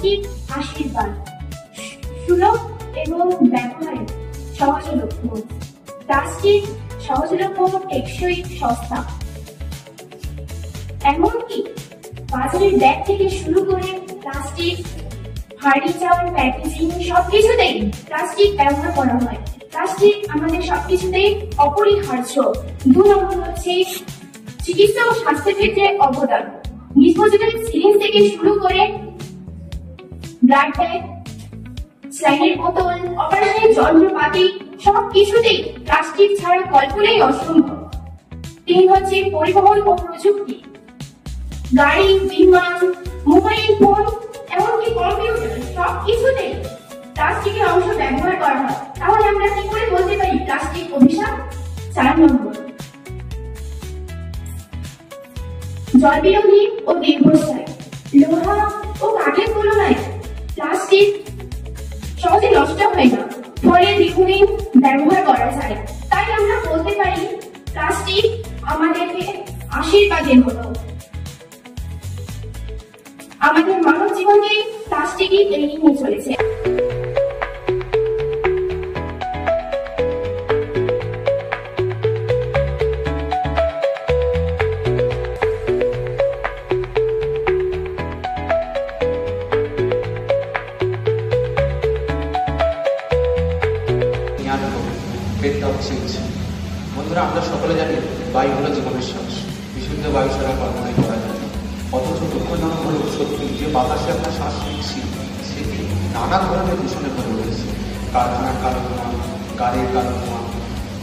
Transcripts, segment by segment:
Plastic আশীর্বাদ, সুলভ এবং ব্যবহারে সহজলভ্য। প্লাস্টিক সহজলভ্য, টেকসই, সস্তা। এমনকি বাজারের ব্যাগ থেকে শুরু করে প্লাস্টিক, ফার্নিচার, প্যাকেজিং সবকিছুতেই প্লাস্টিক ব্যবহার করা হয়। প্লাস্টিক আমাদের সবকিছুতেই অপরিহার্য। 2 নম্বর হচ্ছে চিকিৎসা ও স্বাস্থ্যের ক্ষেত্রে অবদান। ডিসপোজেবল সিরিঞ্জ থেকে শুরু করে ব্লাড ব্যাগ, স্যালাইনের বোতল, অপারেশনের যন্ত্রপাতি সবকিছুতেই প্লাস্টিক ছাড়া কল্পনাই অসম্ভব। 3 হচ্ছে পরিবহন ও প্রযুক্তি। গাড়ি, বিমান, মোবাইল ফোন, এমনকি কম্পিউটার সবকিছুতেই প্লাস্টিকের অংশ ব্যবহার করা হয়। তাহলে আমরা কি করে বলতে পারি প্লাস্টিক অভিশাপ? 4 নম্বর জল বিরোধী ও দীর্ঘস্থায়ী। লোহা ও কাঠের তুলনায় প্লাস্টিক সহজে নষ্ট হয় না, ফলে দীর্ঘদিন ব্যবহার করা যায়। তাই আমরা বলতে পারি প্লাস্টিক আমাদেরকে আশীর্বাদের মতো। আমাদের মানব জীবনকে প্লাস্টিকই এগিয়ে নিয়ে চলেছে। বন্ধুরা, আমরা সকলে জানি বায়ু হলো জীবনের শ্বাস। বিশুদ্ধ বায়ু ছাড়া কল্পনাই করা যায়। অথচ দুঃখজনক হলেও সত্যি যে বাতাসে আমরা শ্বাস নিচ্ছি সেটি নানা ধরনের দূষণে ভরে রয়েছে। কারখানার কালো ধোঁয়া, গাড়ির কালো ধোঁয়া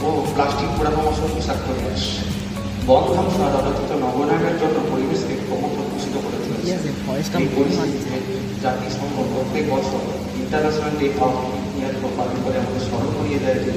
ও প্লাস্টিক পোড়ানো মশা বিষাক্ত গ্যাস। বন ধ্বংস আর অনধিত নগরায়নের জন্য পরিবেশকে ক্রমশ দূষিত করে তুলেছে। এই পরিস্থিতিতে জাতিসংঘ প্রত্যেক বছর ইন্টারন্যাশনাল ডে অফ এয়ার পালন করে আমাদের স্মরণ করিয়ে দেয় যে